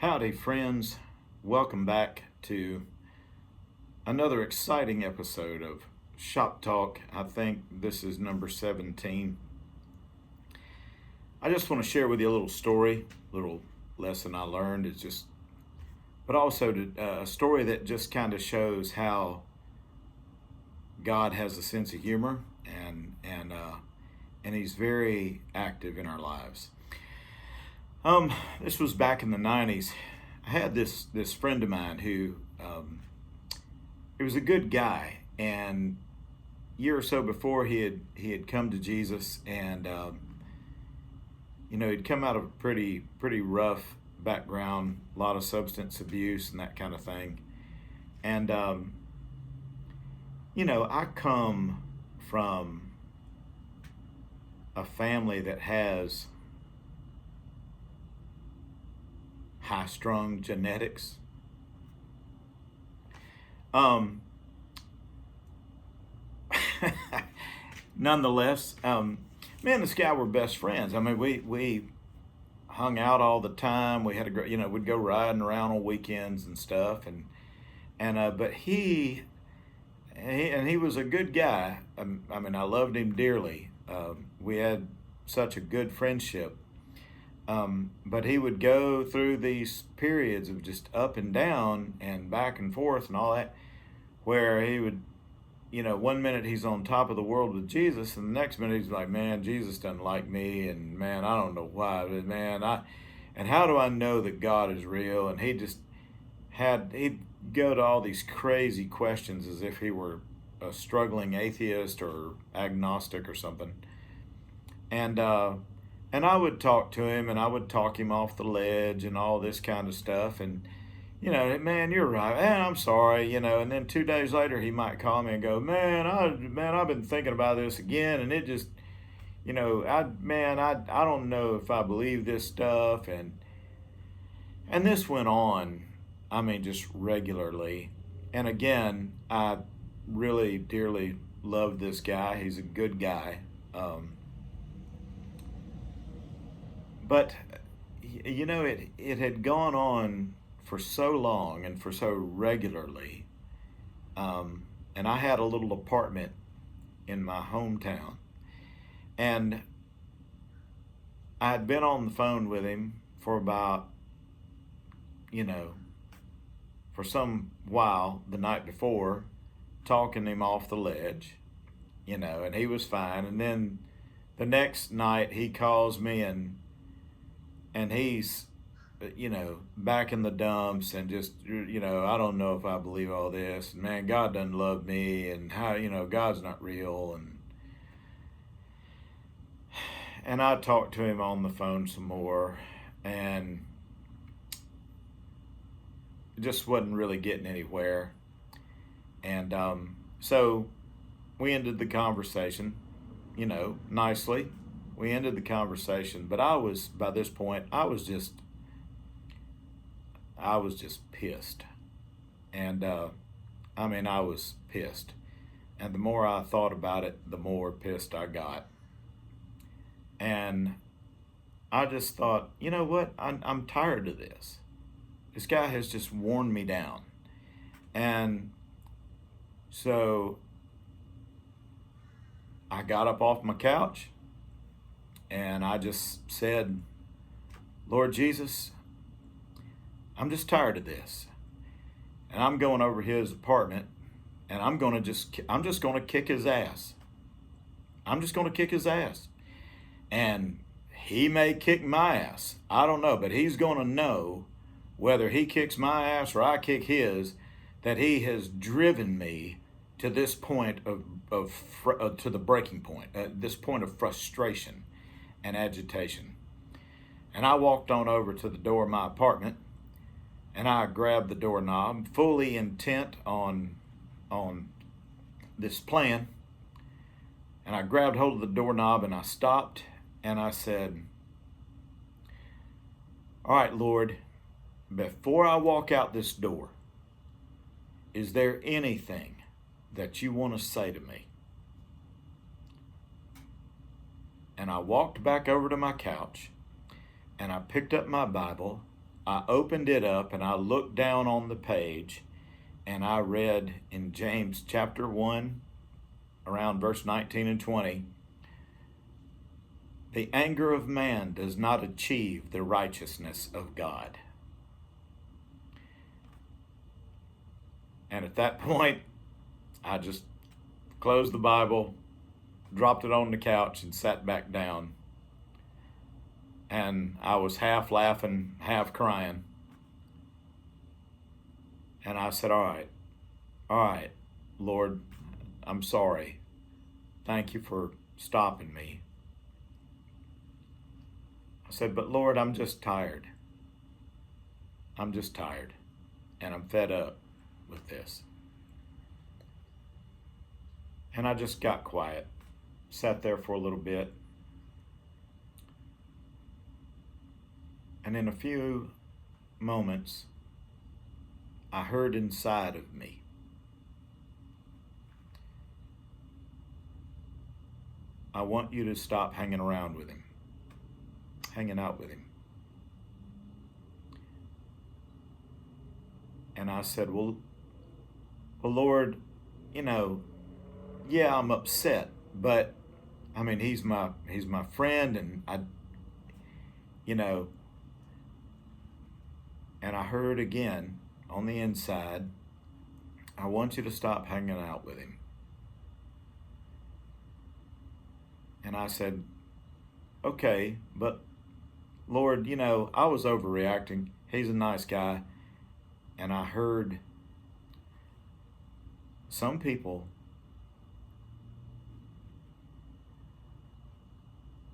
Howdy, friends. Welcome back to another exciting episode of Shop Talk. I think this is number 17. I just want to share with you a little story, little lesson I learned. But also a story that just kind of shows how God has a sense of humor and He's very active in our lives. This was back in the 90s. I had this friend of mine who he was a good guy, and a year or so before he had come to Jesus, and he'd come out of a pretty rough background, a lot of substance abuse and that kind of thing, and I come from a family that has high-strung genetics. Nonetheless, me and this guy were best friends. I mean, we hung out all the time. We had a great, we'd go riding around on weekends and stuff. But he was a good guy. I mean, I loved him dearly. We had such a good friendship. But he would go through these periods of just up and down and back and forth and all that, where he would, one minute he's on top of the world with Jesus, and the next minute he's like, man, Jesus doesn't like me, and man, I don't know why, but man, and how do I know that God is real? And he'd go to all these crazy questions as if he were a struggling atheist or agnostic or something. And I would talk to him, and I would talk him off the ledge and all this kind of stuff. And, man, you're right. Man, I'm sorry, And then 2 days later, he might call me and go, I've been thinking about this again, and it just, I don't know if I believe this stuff. And this went on, I mean, just regularly. And again, I really dearly loved this guy. He's a good guy. But, it had gone on for so long and for so regularly. And I had a little apartment in my hometown. And I had been on the phone with him for about, for some while the night before, talking him off the ledge, and he was fine. And then the next night he calls me and he's, back in the dumps and just, I don't know if I believe all this. And man, God doesn't love me, and how, God's not real. And I talked to him on the phone some more, and just wasn't really getting anywhere. And so we ended the conversation, nicely. We ended the conversation, but by this point, I was just pissed. And, I was pissed. And the more I thought about it, the more pissed I got. And I just thought, you know what? I'm tired of this. This guy has just worn me down. And so I got up off my couch, and I just said, Lord Jesus, I'm just tired of this. And I'm going over his apartment, and I'm just going to kick his ass. I'm just going to kick his ass. And he may kick my ass. I don't know, but he's going to know, whether he kicks my ass or I kick his, that he has driven me to this point to the breaking point, this point of frustration and agitation. And I walked on over to the door of my apartment, and I grabbed the doorknob, fully intent on this plan. And I grabbed hold of the doorknob, and I stopped, and I said, all right, Lord, before I walk out this door, is there anything that you want to say to me? And I walked back over to my couch, and I picked up my Bible, I opened it up and I looked down on the page and I read in James chapter 1, around verse 19 and 20, the anger of man does not achieve the righteousness of God. And at that point, I just closed the Bible, dropped it on the couch, and sat back down. And I was half laughing, half crying. And I said, all right, Lord, I'm sorry. Thank you for stopping me. I said, but Lord, I'm just tired. I'm just tired. And I'm fed up with this. And I just got quiet, sat there for a little bit. And in a few moments, I heard inside of me, I want you to stop hanging around with him, hanging out with him. And I said, well, Lord, yeah, I'm upset, but I mean, he's my friend, and and I heard again on the inside, I want you to stop hanging out with him. And I said, okay, but Lord, I was overreacting. He's a nice guy. And I heard some people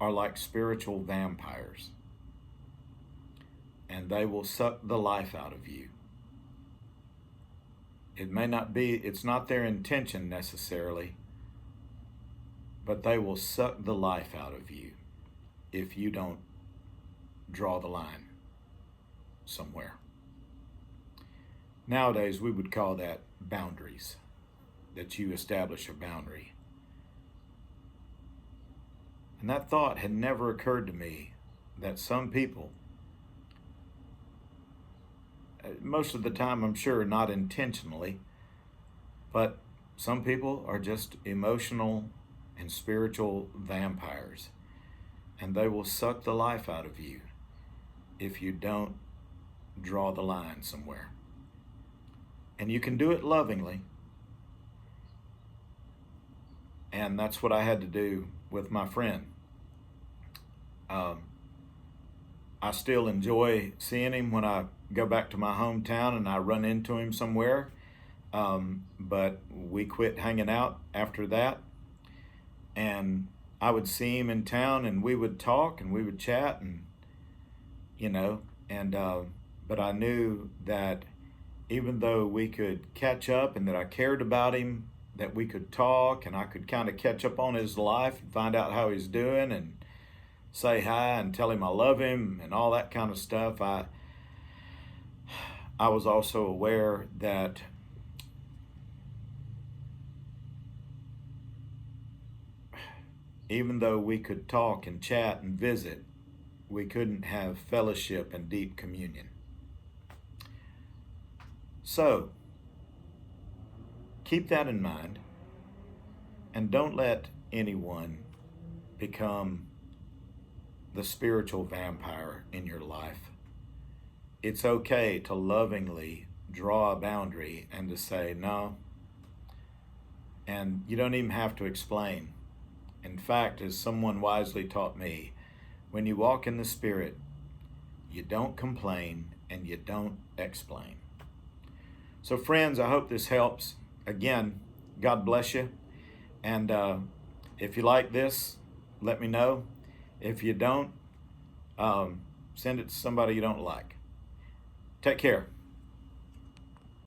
are like spiritual vampires, and they will suck the life out of you. It's not their intention necessarily, but they will suck the life out of you if you don't draw the line somewhere. Nowadays, we would call that boundaries, that you establish a boundary. And that thought had never occurred to me, that some people, most of the time I'm sure not intentionally, but some people are just emotional and spiritual vampires, and they will suck the life out of you if you don't draw the line somewhere. And you can do it lovingly, and that's what I had to do with my friend. I still enjoy seeing him when I go back to my hometown and I run into him somewhere, but we quit hanging out after that. And I would see him in town and we would talk and we would chat, and but I knew that even though we could catch up and that I cared about him, that we could talk and I could kind of catch up on his life and find out how he's doing and say hi and tell him I love him and all that kind of stuff. I was also aware that even though we could talk and chat and visit, we couldn't have fellowship and deep communion. So, keep that in mind, and don't let anyone become the spiritual vampire in your life. It's okay to lovingly draw a boundary and to say no, and you don't even have to explain. In fact, as someone wisely taught me, when you walk in the Spirit, you don't complain and you don't explain. So friends, I hope this helps. Again, God bless you. And if you like this, let me know. If you don't, send it to somebody you don't like. Take care.